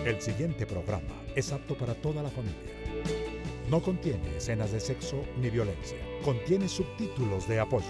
El siguiente programa es apto para toda la familia. No contiene escenas de sexo ni violencia. Contiene subtítulos de apoyo.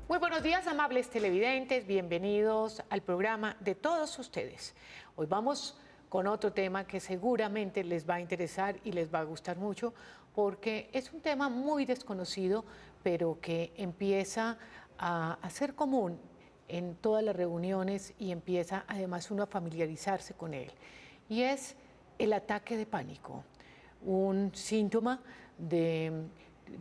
Muy buenos días, amables televidentes, bienvenidos al programa de todos ustedes. Hoy vamos con otro tema que seguramente les va a interesar y les va a gustar mucho, porque es un tema muy desconocido, pero que empieza a ser común en todas las reuniones y empieza además uno a familiarizarse con él. Y es el ataque de pánico, un síntoma de...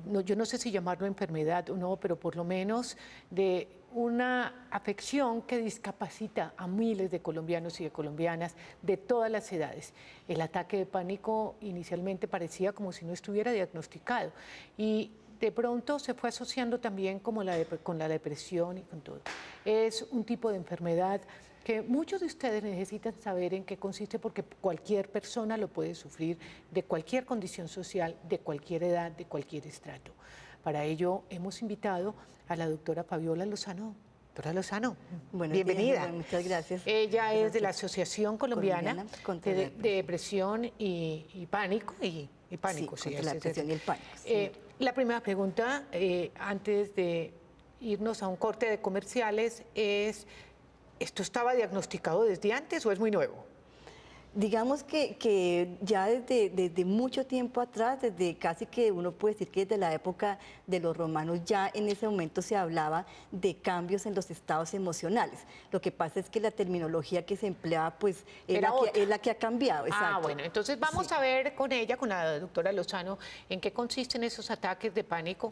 No, yo no sé si llamarlo enfermedad o no, pero por lo menos de una afección que discapacita a miles de colombianos y de colombianas de todas las edades. El ataque de pánico inicialmente parecía como si no estuviera diagnosticado y de pronto se fue asociando también como con la depresión y con todo. Es un tipo de enfermedad que muchos de ustedes necesitan saber en qué consiste, porque cualquier persona lo puede sufrir, de cualquier condición social, de cualquier edad, de cualquier estrato. Para ello hemos invitado a la doctora Fabiola Lozano. Doctora Lozano, bienvenida. Muchas gracias. Ella es de la Asociación Colombiana de Depresión y Pánico. Sí, Sí, contra la depresión y el pánico. Sí. La primera pregunta, antes de irnos a un corte de comerciales, es... ¿Esto estaba diagnosticado desde antes o es muy nuevo? Digamos que ya desde mucho tiempo atrás, desde casi que uno puede decir que desde la época de los romanos, ya en ese momento se hablaba de cambios en los estados emocionales. Lo que pasa es que la terminología que se empleaba pues es la que ha cambiado. Exacto. Bueno, entonces vamos a ver con ella, con la doctora Lozano, en qué consisten esos ataques de pánico,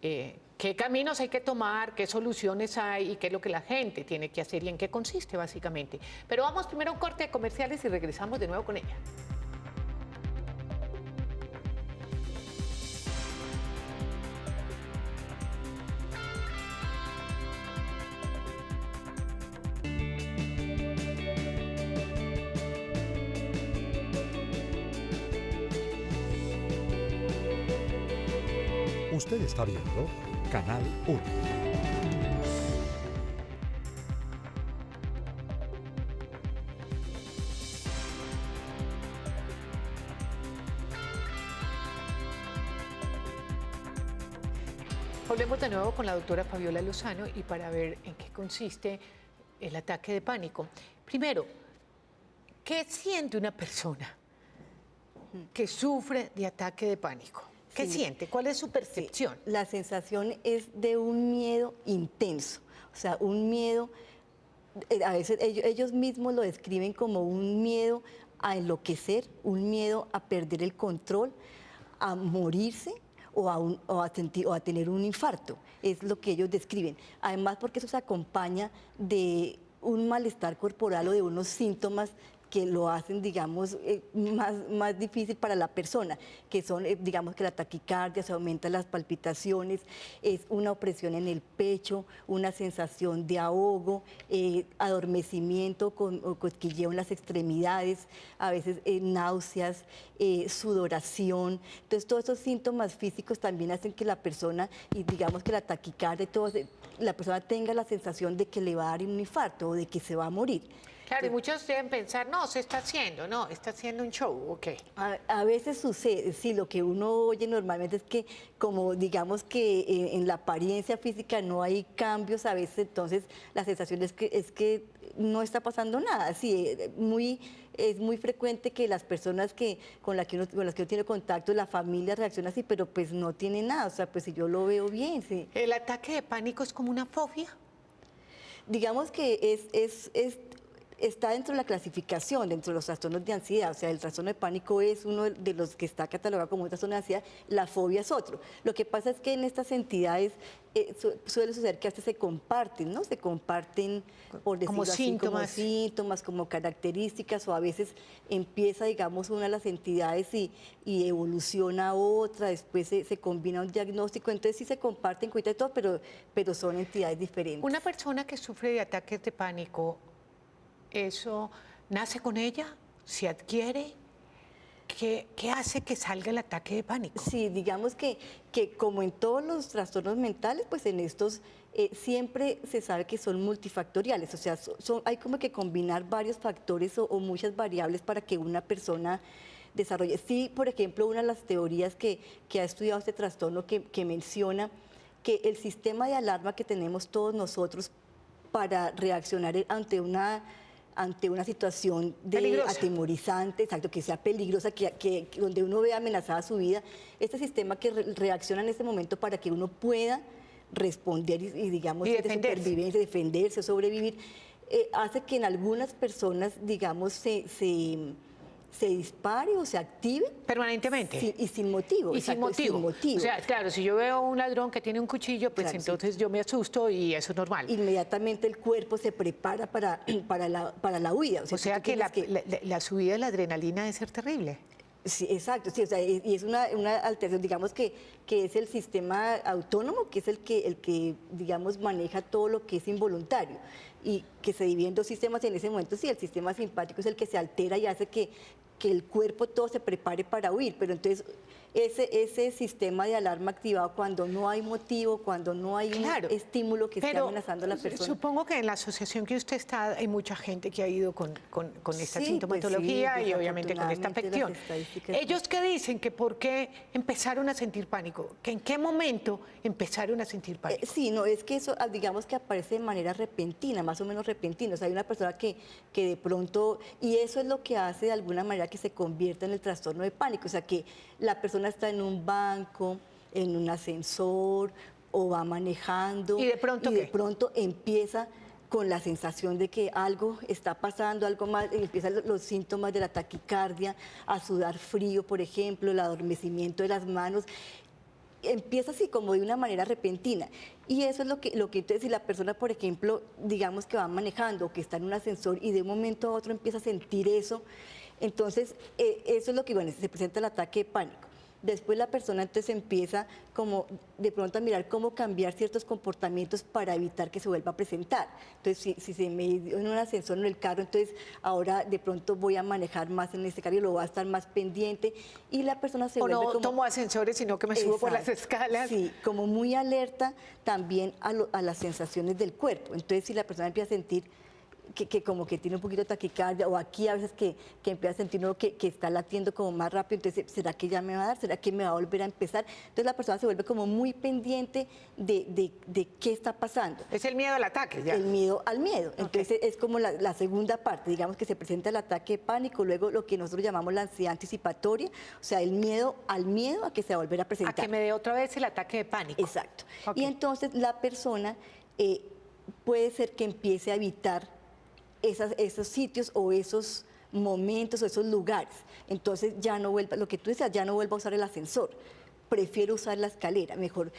qué caminos hay que tomar, qué soluciones hay y qué es lo que la gente tiene que hacer y en qué consiste básicamente. Pero vamos primero a un corte de comerciales y regresamos de nuevo con ella. Usted está viendo Canal 1. Volvemos de nuevo con la doctora Fabiola Lozano y para ver en qué consiste el ataque de pánico. Primero, ¿qué siente una persona que sufre de ataque de pánico? ¿Qué siente? ¿Cuál es su percepción? Sí, la sensación es de un miedo intenso, o sea, un miedo, a veces ellos mismos lo describen como un miedo a enloquecer, un miedo a perder el control, a morirse o a tener un infarto, es lo que ellos describen. Además, porque eso se acompaña de un malestar corporal o de unos síntomas que lo hacen, digamos, más difícil para la persona, que son, digamos, que la taquicardia, se aumentan las palpitaciones, es una opresión en el pecho, una sensación de ahogo, adormecimiento o cosquilleo en las extremidades, a veces náuseas, sudoración. Entonces, todos esos síntomas físicos también hacen que la persona, y digamos que la taquicardia, la persona tenga la sensación de que le va a dar un infarto o de que se va a morir. Claro, y muchos deben pensar, no, está haciendo un show, ¿ok? A veces sucede, sí, lo que uno oye normalmente es que como digamos que en la apariencia física no hay cambios, a veces entonces la sensación es que no está pasando nada, sí, es muy frecuente que las personas con las que uno tiene contacto, la familia reacciona así, pero pues no tiene nada, o sea, pues si yo lo veo bien, sí. ¿El ataque de pánico es como una fobia? Digamos que está dentro de la clasificación, dentro de los trastornos de ansiedad, o sea, el trastorno de pánico es uno de los que está catalogado como un trastorno de ansiedad, la fobia es otro. Lo que pasa es que en estas entidades suele suceder que hasta se comparten, ¿no? Se comparten, por decirlo así, como síntomas, como características, o a veces empieza, digamos, una de las entidades y evoluciona a otra, después se combina un diagnóstico, entonces sí se comparten cuenta de todo, pero son entidades diferentes. Una persona que sufre de ataques de pánico, ¿eso nace con ella? ¿Se adquiere? ¿Qué hace que salga el ataque de pánico? Sí, digamos que como en todos los trastornos mentales, pues en estos siempre se sabe que son multifactoriales, o sea, hay como que combinar varios factores o muchas variables para que una persona desarrolle. Sí, por ejemplo, una de las teorías que ha estudiado este trastorno que menciona que el sistema de alarma que tenemos todos nosotros para reaccionar ante una situación atemorizante, exacto, que sea peligrosa, donde uno ve amenazada su vida, este sistema que reacciona en este momento para que uno pueda responder y digamos, de supervivencia, defenderse, sobrevivir, hace que en algunas personas, digamos, se dispare o se active. Permanentemente. Y sin motivo. Y sin motivo. O sea, claro, si yo veo a un ladrón que tiene un cuchillo, pues claro, entonces yo me asusto y eso es normal. Inmediatamente el cuerpo se prepara para la huida. O sea que la subida de la adrenalina debe ser terrible. Sí, exacto, sí, o sea, y es una alteración, digamos que es el sistema autónomo, que es el que, digamos, maneja todo lo que es involuntario, y que se divide en dos sistemas, y en ese momento sí, el sistema simpático es el que se altera y hace que el cuerpo todo se prepare para huir, pero entonces ese sistema de alarma activado cuando no hay motivo, cuando no hay claro, un estímulo que esté amenazando a la persona. Supongo que en la asociación que usted está hay mucha gente que ha ido con esta sintomatología, pues sí, y obviamente con esta afección. ¿Ellos qué dicen? ¿Que por qué empezaron a sentir pánico? ¿Que en qué momento empezaron a sentir pánico? Sí, no, es que eso, digamos que aparece de manera repentina, más o menos repentina. O sea, hay una persona que de pronto, y eso es lo que hace de alguna manera que se convierta en el trastorno de pánico. O sea, que la persona está en un banco, en un ascensor o va manejando y de pronto empieza con la sensación de que algo está pasando, algo más, y empiezan los síntomas de la taquicardia, a sudar frío, por ejemplo, el adormecimiento de las manos. Empieza así como de una manera repentina. Y eso es lo que entonces, si la persona, por ejemplo, digamos que va manejando o que está en un ascensor y de un momento a otro empieza a sentir eso, entonces eso es lo que, bueno, se presenta el ataque de pánico. Después la persona entonces empieza como de pronto a mirar cómo cambiar ciertos comportamientos para evitar que se vuelva a presentar. Entonces, si se me dio en un ascensor en el carro, entonces ahora de pronto voy a manejar más en este carro y lo voy a estar más pendiente y la persona se vuelve como... no tomo ascensores, sino que me subo por las escalas. Sí, como muy alerta también a las sensaciones del cuerpo. Entonces, si la persona empieza a sentir que como que tiene un poquito de taquicardia, o aquí a veces que empieza a sentir uno que está latiendo como más rápido, entonces, ¿será que ya me va a dar? ¿Será que me va a volver a empezar? Entonces la persona se vuelve como muy pendiente de qué está pasando. Es el miedo al ataque, ya. El miedo al miedo. Entonces es como la segunda parte, digamos que se presenta el ataque de pánico, luego lo que nosotros llamamos la ansiedad anticipatoria, o sea, el miedo al miedo a que se va a volver a presentar. A que me dé otra vez el ataque de pánico. Exacto. Y entonces la persona puede ser que empiece a evitar esos sitios o esos momentos o esos lugares. Entonces ya no vuelva, lo que tú decías, ya no vuelva a usar el ascensor, prefiero usar la escalera, mejor.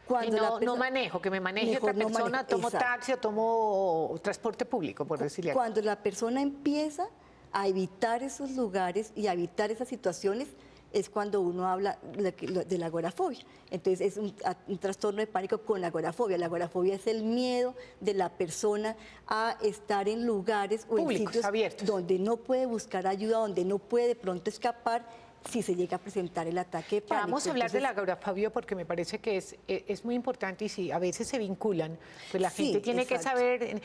Cuando no manejo, que me maneje otra persona, tomo taxi o tomo transporte público, por decirle algo. Cuando la persona empieza a evitar esos lugares y a evitar esas situaciones, es cuando uno habla de la agorafobia. Entonces es un trastorno de pánico con agorafobia. La agorafobia es el miedo de la persona a estar en lugares o en sitios abiertos, donde no puede buscar ayuda, donde no puede de pronto escapar si se llega a presentar el ataque de pánico. Vamos a hablar de la agorafobia porque me parece que es muy importante y sí, a veces se vinculan, pues la gente tiene que saber.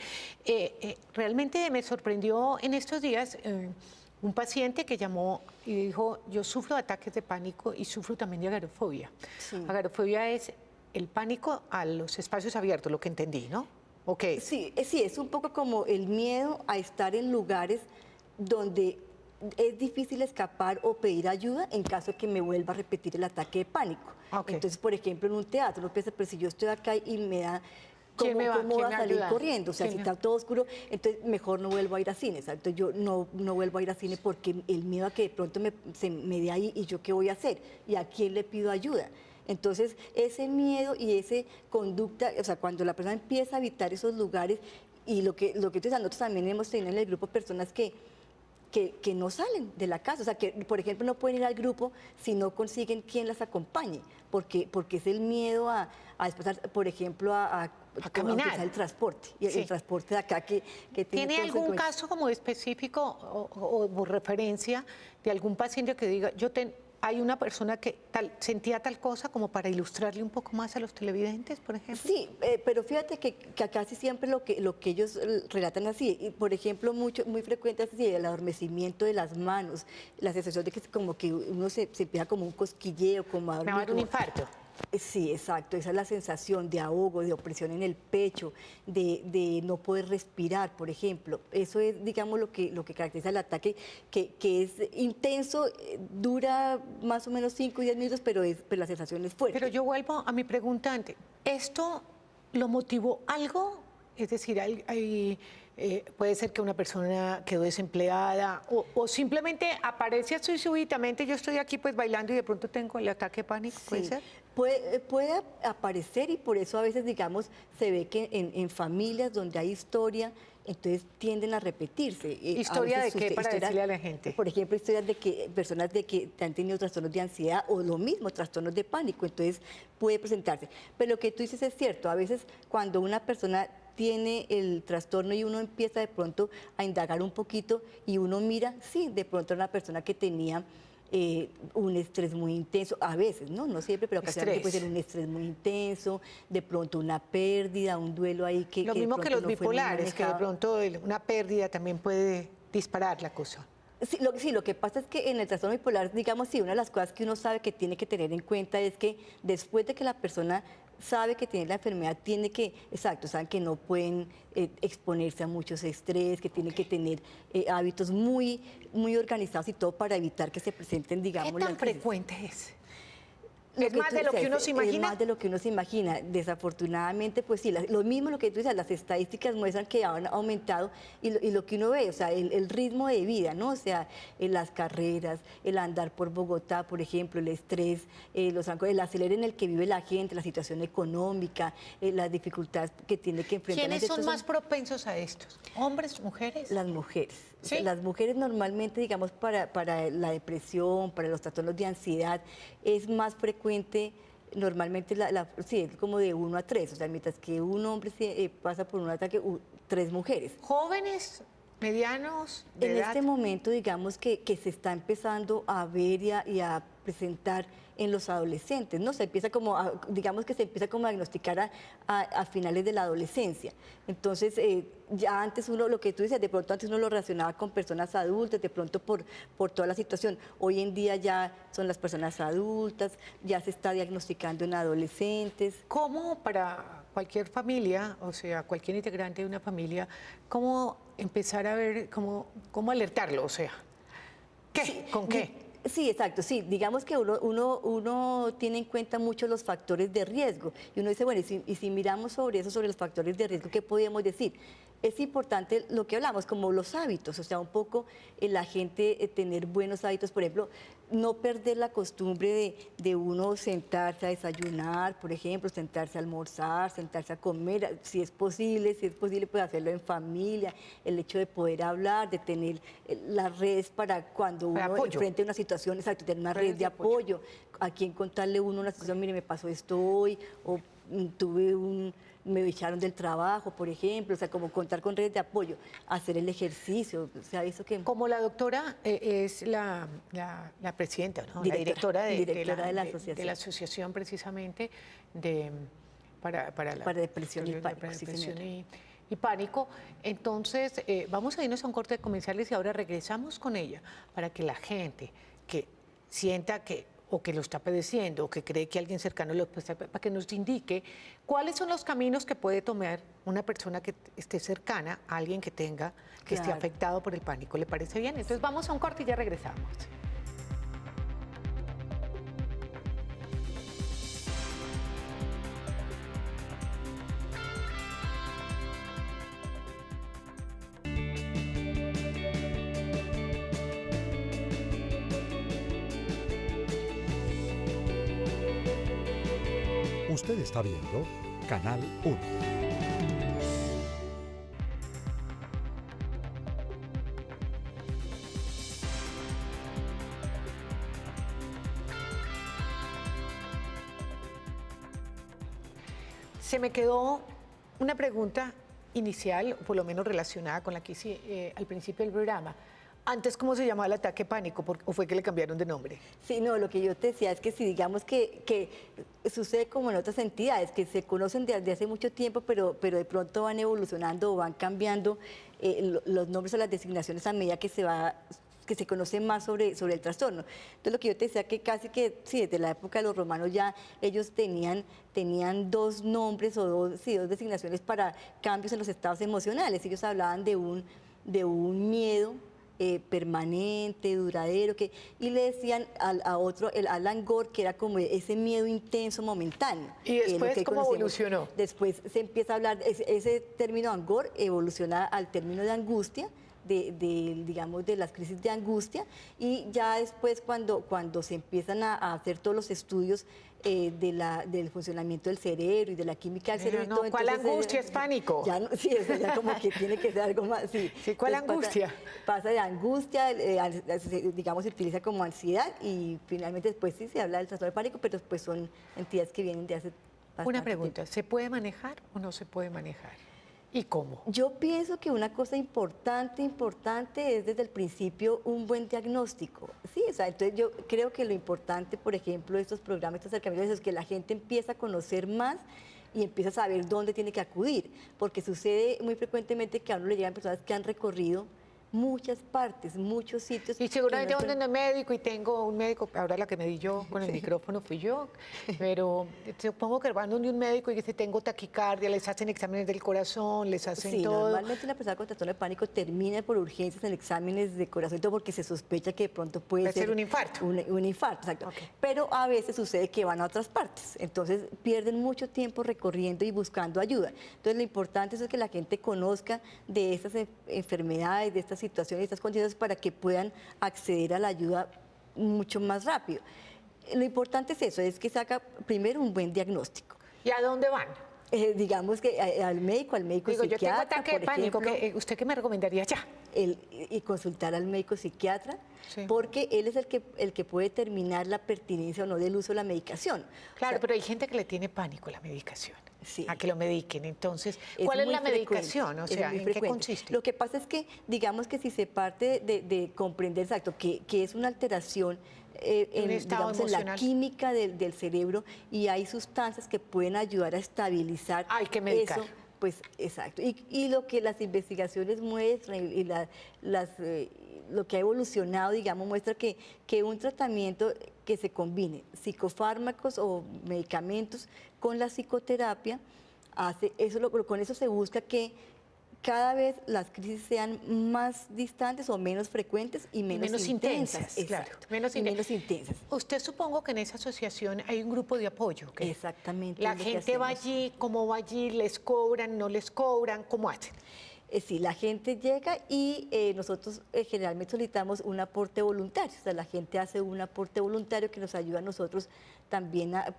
Realmente me sorprendió en estos días un paciente que llamó y dijo, yo sufro de ataques de pánico y sufro también de agorafobia. Sí. Agorafobia es el pánico a los espacios abiertos, lo que entendí, ¿no? Okay. Sí, es un poco como el miedo a estar en lugares donde es difícil escapar o pedir ayuda en caso de que me vuelva a repetir el ataque de pánico. Okay. Entonces, por ejemplo, en un teatro, uno piensa, pero si yo estoy acá y me da... ¿Cómo va a salir corriendo? O sea, si está todo oscuro, entonces mejor no vuelvo a ir a cine. Entonces yo no vuelvo a ir a cine porque el miedo a que de pronto me dé ahí y yo qué voy a hacer y a quién le pido ayuda. Entonces ese miedo y esa conducta, o sea, cuando la persona empieza a evitar esos lugares y lo que tú dices, nosotros también hemos tenido en el grupo personas que que no salen de la casa. O sea, que, por ejemplo, no pueden ir al grupo si no consiguen quien las acompañe, porque es el miedo a desplazar, por ejemplo, a caminar. utilizar el transporte. Y Sí. el transporte de acá que tiene ¿Tiene algún consecuencias. caso como específico o referencia de algún paciente que diga, hay una persona que sentía tal cosa, como para ilustrarle un poco más a los televidentes, por ejemplo? Sí, pero fíjate que casi siempre lo que ellos relatan así, y por ejemplo, muy frecuente es así, el adormecimiento de las manos, la sensación de que como que uno se empieza como un cosquilleo, como a Me va a dar un infarto. Sí, exacto, esa es la sensación de ahogo, de opresión en el pecho, de no poder respirar, por ejemplo. Eso es, digamos, lo que caracteriza el ataque, que es intenso, dura más o menos 5 o 10 minutos, pero la sensación es fuerte. Pero yo vuelvo a mi pregunta antes. ¿Esto lo motivó algo? Es decir, puede ser que una persona quedó desempleada o simplemente aparece así súbitamente, yo estoy aquí pues bailando y de pronto tengo el ataque de pánico, ¿puede Sí, ser? puede aparecer y por eso a veces, digamos, se ve que en familias donde hay historia, entonces tienden a repetirse. ¿Historia A de veces qué para historia- decirle a la gente? Por ejemplo, historias de que personas de que han tenido trastornos de ansiedad o lo mismo, trastornos de pánico, entonces puede presentarse. Pero lo que tú dices es cierto, a veces cuando una persona tiene el trastorno y uno empieza de pronto a indagar un poquito y uno mira, sí, de pronto era una persona que tenía un estrés muy intenso, a veces, no siempre, pero ocasionalmente puede ser un estrés muy intenso, de pronto una pérdida, un duelo ahí que Lo de mismo que pronto los no fue muy bipolares, que de manejado. pronto una pérdida también puede disparar la cosa. Sí, lo que pasa es que en el trastorno bipolar, digamos, sí, una de las cosas que uno sabe que tiene que tener en cuenta es que después de que la persona sabe que tiene la enfermedad, tiene que, exacto, saben que no pueden exponerse a muchos estrés, que tienen que tener hábitos muy organizados y todo para evitar que se presenten, digamos, ¿Qué tan las crisis. frecuente es? Lo ¿Es que más tú de lo que dices, uno se imagina? Es más de lo que uno se imagina. Desafortunadamente, pues sí, lo mismo lo que tú dices, las estadísticas muestran que han aumentado y lo que uno ve, o sea, el ritmo de vida, ¿no? O sea, las carreras, el andar por Bogotá, por ejemplo, el estrés, el acelere en el que vive la gente, la situación económica, las dificultades que tiene que enfrentar. ¿Quiénes son más propensos a estos? ¿Hombres, mujeres? Las mujeres. ¿Sí? Las mujeres normalmente, digamos, para la depresión, para los trastornos de ansiedad, es más frecuente normalmente, sí, es como de 1 a 3, o sea, mientras que un hombre pasa por un ataque, 3 mujeres. ¿Jóvenes, medianos, de En edad? este momento, digamos que se está empezando a ver y a presentar en los adolescentes, ¿no? Se empieza como, digamos que se empieza como a diagnosticar a finales de la adolescencia. Entonces, ya antes uno, lo que tú dices, de pronto antes uno lo relacionaba con personas adultas, de pronto por toda la situación. Hoy en día ya son las personas adultas, ya se está diagnosticando en adolescentes. ¿Cómo para cualquier familia, o sea, cualquier integrante de una familia, cómo empezar a ver, cómo alertarlo? O sea, ¿qué? Sí, ¿Con qué? Sí, exacto, sí. Digamos que uno tiene en cuenta mucho los factores de riesgo. Y uno dice, bueno, y si miramos sobre eso, sobre los factores de riesgo, ¿qué podríamos decir? Es importante lo que hablamos, como los hábitos, o sea, un poco la gente tener buenos hábitos, por ejemplo, no perder la costumbre de uno sentarse a desayunar, por ejemplo, sentarse a almorzar, sentarse a comer, si es posible pues hacerlo en familia, el hecho de poder hablar, de tener las redes para cuando uno enfrente una situación, exacto, tener una red de apoyo, a quien contarle uno una situación, mire, me pasó esto hoy, o me echaron del trabajo, por ejemplo, o sea, como contar con redes de apoyo, hacer el ejercicio, o sea, eso que... Como la doctora es la presidenta, ¿no? La directora de la asociación precisamente para depresión y pánico. Y pánico. Entonces, vamos a irnos a un corte de comerciales y ahora regresamos con ella para que la gente que sienta que o que lo está padeciendo, o que cree que alguien cercano lo está, para que nos indique cuáles son los caminos que puede tomar una persona que esté cercana a alguien que esté afectado por el pánico. ¿Le parece bien? Entonces vamos a un corte y ya regresamos. Usted está viendo Canal 1. Se me quedó una pregunta inicial, por lo menos relacionada con la que hice al principio del programa. Antes, ¿cómo se llamaba el ataque pánico? ¿O fue que le cambiaron de nombre? Sí, no, lo que yo te decía es que si digamos que sucede como en otras entidades, que se conocen desde hace mucho tiempo, pero de pronto van evolucionando o van cambiando los nombres o las designaciones a medida que se conoce más sobre el trastorno. Entonces, lo que yo te decía que casi que, sí, desde la época de los romanos ya ellos tenían dos nombres o dos designaciones para cambios en los estados emocionales. Ellos hablaban de un miedo permanente, duradero, y le decían a otro, el Alan Gore, que era como ese miedo intenso, momentáneo. ¿Y después cómo evolucionó? Después se empieza a hablar, ese término Angor evoluciona al término de angustia, digamos, de las crisis de angustia, y ya después cuando se empiezan a hacer todos los estudios del funcionamiento del cerebro y de la química del cerebro. No, ¿cuál angustia? Es pánico. Ya, sí, eso ya como que tiene que ser algo más. Sí, ¿cuál angustia? Pasa de angustia, digamos, se utiliza como ansiedad y finalmente después sí se habla del trastorno de pánico, pero pues son entidades que vienen de hace bastante Una pregunta, tiempo. ¿se puede manejar o no se puede manejar? ¿Y cómo? Yo pienso que una cosa importante es desde el principio un buen diagnóstico. Sí, o sea, entonces yo creo que lo importante, por ejemplo, de estos programas, estos acercamientos, es que la gente empieza a conocer más y empieza a saber dónde tiene que acudir, porque sucede muy frecuentemente que a uno le llegan personas que han recorrido muchas partes, muchos sitios. Y seguramente donde no es médico y tengo un médico, ahora la que me di yo con el micrófono fui yo, pero supongo que van donde un médico y dice tengo taquicardia, les hacen exámenes del corazón, les hacen Sí, todo. normalmente una persona con trastorno de pánico termina por urgencias en exámenes de corazón y todo porque se sospecha que de pronto puede ser un infarto. Un infarto, exacto. Okay. Pero a veces sucede que van a otras partes, entonces pierden mucho tiempo recorriendo y buscando ayuda. Entonces lo importante es que la gente conozca de estas enfermedades, de estas situaciones, estas condiciones para que puedan acceder a la ayuda mucho más rápido. Lo importante es eso, es que se haga primero un buen diagnóstico. ¿Y a dónde van? Digamos que al médico Digo, psiquiatra, yo tengo ataque de pánico, ejemplo, ¿usted qué me recomendaría ya? y consultar al médico psiquiatra, Sí. porque él es el que puede determinar la pertinencia o no del uso de la medicación. Claro, O sea, pero hay gente que le tiene pánico a la medicación, Sí. a que lo mediquen. Entonces, ¿cuál es muy la frecuente, medicación? O es sea, muy ¿en qué frecuente. consiste? Lo que pasa es que, digamos que si se parte de comprender exacto que es una alteración estado digamos, en la emocional. química del cerebro y hay sustancias que pueden ayudar a estabilizar Hay que medicar. eso. Pues exacto. Y lo que las investigaciones muestran y lo que ha evolucionado, digamos, muestra que un tratamiento que se combine psicofármacos o medicamentos con la psicoterapia, con eso se busca que cada vez las crisis sean más distantes o menos frecuentes y menos intensas. Claro, Exacto, menos intensas. Usted supongo que en esa asociación hay un grupo de apoyo. ¿Qué? Exactamente. La es lo que gente va hacemos. allí, ¿cómo va allí? ¿Les cobran? ¿No les cobran? ¿Cómo hacen? Sí, la gente llega y nosotros generalmente solicitamos un aporte voluntario. O sea, la gente hace un aporte voluntario que nos ayuda a nosotros también a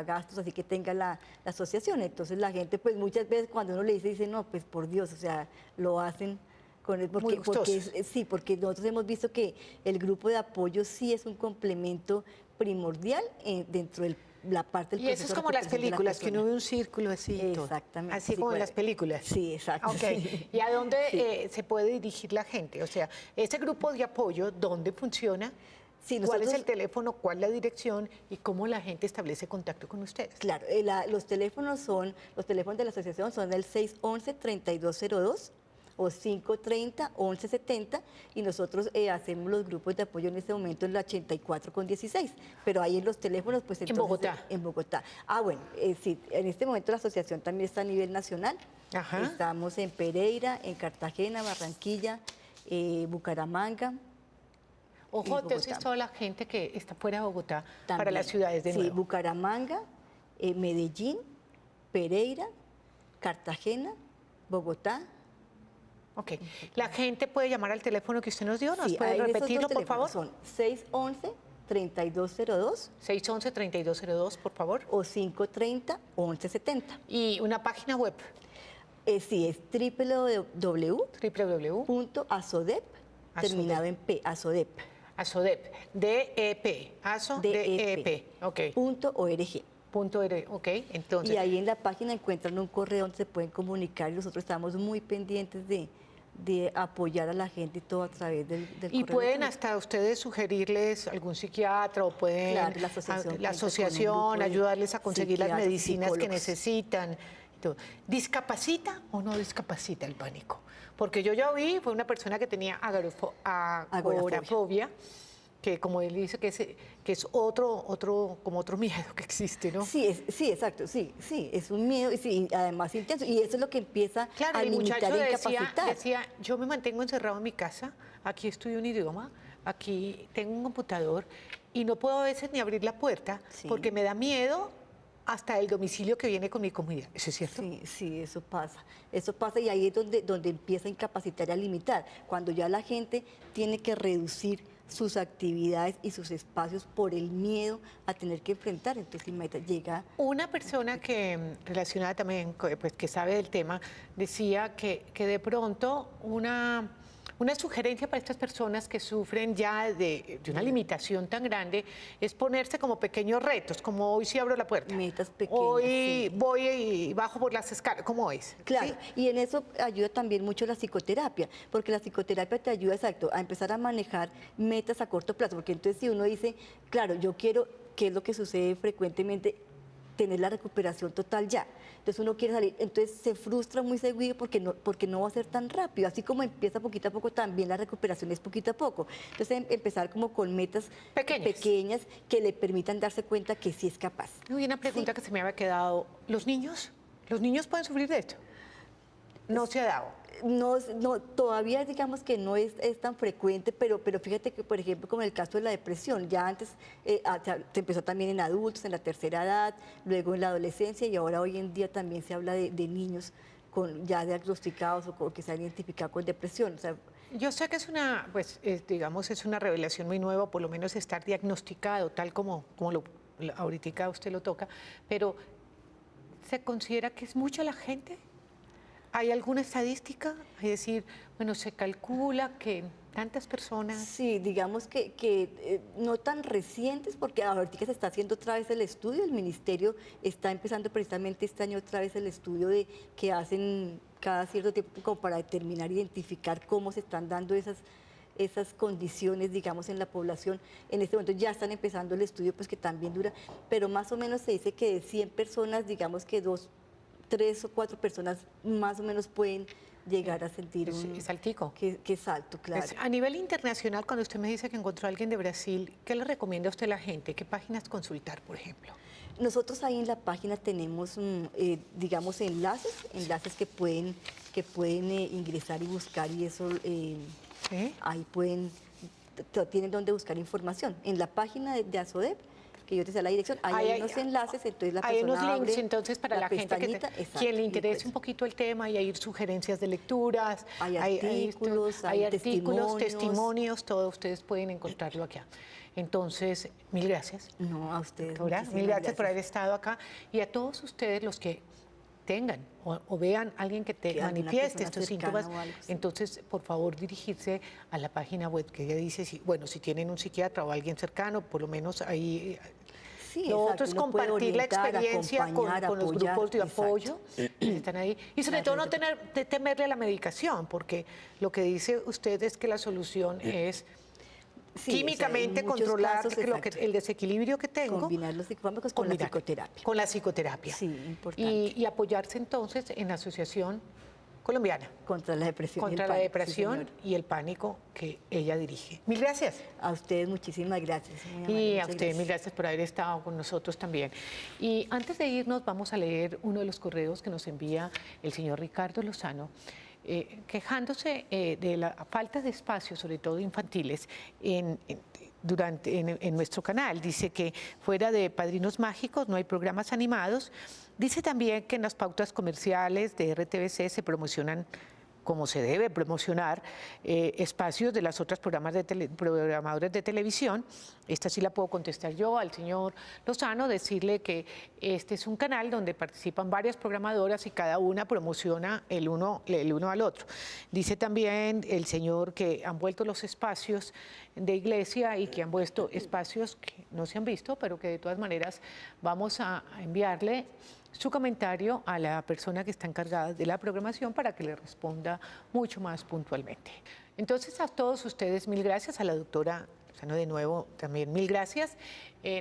gastos, así que tenga la asociación. Entonces la gente, pues muchas veces cuando uno le dice, no, pues por Dios, o sea, lo hacen con él Muy gustosos. porque nosotros hemos visto que el grupo de apoyo sí es un complemento primordial dentro de la parte del Y eso es proceso de como las recuperación de la películas, que uno persona. ve un círculo así. y todo. Exactamente. Así Sí, como en bueno, las películas. Sí, exacto. Ok. Sí. ¿Y a dónde Sí. se puede dirigir la gente? O sea, ese grupo de apoyo, ¿dónde funciona? Sí, ¿Cuál es nosotros- el teléfono? ¿Cuál la dirección? ¿Y cómo la gente establece contacto con ustedes? Claro, los teléfonos de la asociación son el 611-3202 o 530-1170 y nosotros hacemos los grupos de apoyo en este momento en la 84 con 16, pero ahí en los teléfonos pues entonces, Bogotá. En Bogotá. Bueno, sí, en este momento la asociación también está a nivel nacional. Ajá. Estamos en Pereira, en Cartagena, Barranquilla, Bucaramanga. Ojo, y entonces Bogotá. toda la gente que está fuera de Bogotá para También. las ciudades de Sí, nuevo. Bucaramanga, Medellín, Pereira, Cartagena, Bogotá. Ok. ¿La gente puede llamar al teléfono que usted nos dio? ¿Nos Sí, puede ahí esos dos repetirlo, por favor? teléfonos Son 611-3202 611-3202, por favor. o 530-1170. Y una página web, Sí, es www.asodep, terminado en P, asodep. ASODEP, DEP, ASO, DEP. Ok. .org. Ok, entonces. Y ahí en la página encuentran un correo donde se pueden comunicar y nosotros estamos muy pendientes de apoyar a la gente y todo a través del Y correo pueden electrónico. hasta ustedes sugerirles algún psiquiatra o pueden Claro, la asociación cuenta con un asociación grupo de ayudarles a conseguir las psiquiatras, medicinas que psicólogos. necesitan. y todo. ¿Discapacita o no discapacita el pánico? Porque yo ya vi, fue una persona que tenía agorafobia, que como él dice que es otro miedo que existe, ¿no? Sí, exacto, sí, es un miedo y sí, además intenso. Y eso es lo que empieza Claro, a el limitar muchacho e incapacitar. decía, yo me mantengo encerrado en mi casa, aquí estudio un idioma, aquí tengo un computador y no puedo a veces ni abrir la puerta Sí. porque me da miedo hasta el domicilio que viene con mi comida. ¿Eso es cierto? Sí, eso pasa y ahí es donde empieza a incapacitar y a limitar, cuando ya la gente tiene que reducir sus actividades y sus espacios por el miedo a tener que enfrentar, entonces imagínate, llega... Una persona que relacionada también, pues que sabe del tema, decía que de pronto una sugerencia para estas personas que sufren ya de una limitación tan grande es ponerse como pequeños retos, como hoy sí abro la puerta. Metas pequeñas, Hoy sí. voy y bajo por las escaleras, ¿cómo es? Claro, ¿Sí? y en eso ayuda también mucho la psicoterapia, porque la psicoterapia te ayuda, exacto, a empezar a manejar metas a corto plazo, porque entonces si uno dice, claro, yo quiero, ¿qué es lo que sucede frecuentemente? Tener la recuperación total ya. Entonces uno quiere salir, entonces se frustra muy seguido porque no va a ser tan rápido. Así como empieza poquito a poco, también la recuperación es poquito a poco. Entonces empezar como con metas pequeñas que le permitan darse cuenta que sí es capaz. Hay una pregunta que se me había quedado. ¿Los niños pueden sufrir de esto? No se ha dado. No, todavía digamos que no es tan frecuente, pero fíjate que, por ejemplo, como en el caso de la depresión, ya antes se empezó también en adultos, en la tercera edad, luego en la adolescencia y ahora hoy en día también se habla de niños ya diagnosticados o que se han identificado con depresión. O sea, yo sé que es digamos, es una revelación muy nueva, por lo menos estar diagnosticado, tal como ahorita usted lo toca, pero ¿se considera que es mucha la gente? ¿Hay alguna estadística? Es decir, bueno, se calcula que tantas personas... Sí, digamos que no tan recientes, porque ahorita se está haciendo otra vez el estudio, el ministerio está empezando precisamente este año otra vez el estudio que hacen cada cierto tiempo como para determinar, identificar cómo se están dando esas condiciones, digamos, en la población. En este momento ya están empezando el estudio, pues que también dura, pero más o menos se dice que de 100 personas, digamos que 3 o 4 personas más o menos pueden llegar a sentir es altico. Que es alto, claro. A nivel internacional, cuando usted me dice que encontró a alguien de Brasil, ¿qué le recomienda a usted a la gente? ¿Qué páginas consultar, por ejemplo? Nosotros ahí en la página tenemos, digamos, enlaces que pueden ingresar y buscar y eso, ¿Sí? ahí tienen donde buscar información. En la página de ASODEP, que yo te sé la dirección, hay unos enlaces, entonces la persona hay unos links, abre entonces para la gente quien le interese pues, un poquito el tema y hay sugerencias de lecturas, hay artículos, hay testimonios, todo ustedes pueden encontrarlo acá. Entonces, mil gracias. No, a ustedes. Doctora, mil gracias por haber estado acá y a todos ustedes los que tengan o vean a alguien que te manifieste estos síntomas, entonces por favor dirigirse a la página web que ella dice, si tienen un psiquiatra o alguien cercano, por lo menos ahí. Sí, lo otro es compartir la experiencia con los grupos de apoyo que están ahí y sobre todo no temerle a la medicación, porque lo que dice usted es que la solución es químicamente controlar el desequilibrio que tengo. Combinar los psicofármacos con la psicoterapia. Con la psicoterapia. Sí, importante. Y apoyarse entonces en la Asociación Colombiana. Contra la depresión. Contra la depresión y el pánico que ella dirige. Mil gracias. A ustedes muchísimas gracias. Y a ustedes mil gracias por haber estado con nosotros también. Y antes de irnos vamos a leer uno de los correos que nos envía el señor Ricardo Lozano. Quejándose de la falta de espacio, sobre todo infantiles, en nuestro canal. Dice que fuera de Padrinos Mágicos no hay programas animados. Dice también que en las pautas comerciales de RTBC se promocionan como se debe promocionar espacios de las otras programadores de televisión. Esta sí la puedo contestar yo al señor Lozano, decirle que este es un canal donde participan varias programadoras y cada una promociona el uno al otro. Dice también el señor que han vuelto los espacios de iglesia y que han vuelto espacios que no se han visto, pero que de todas maneras vamos a enviarle su comentario a la persona que está encargada de la programación para que le responda mucho más puntualmente. Entonces, a todos ustedes, mil gracias. A la doctora Lozano de nuevo también mil gracias.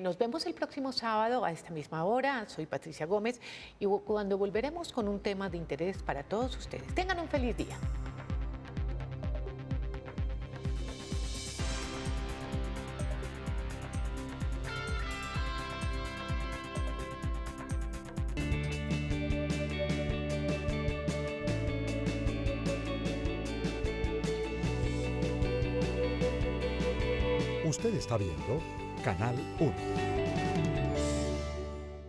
Nos vemos el próximo sábado a esta misma hora. Soy Patricia Gómez y cuando volveremos con un tema de interés para todos ustedes. Tengan un feliz día. Usted está viendo Canal 1.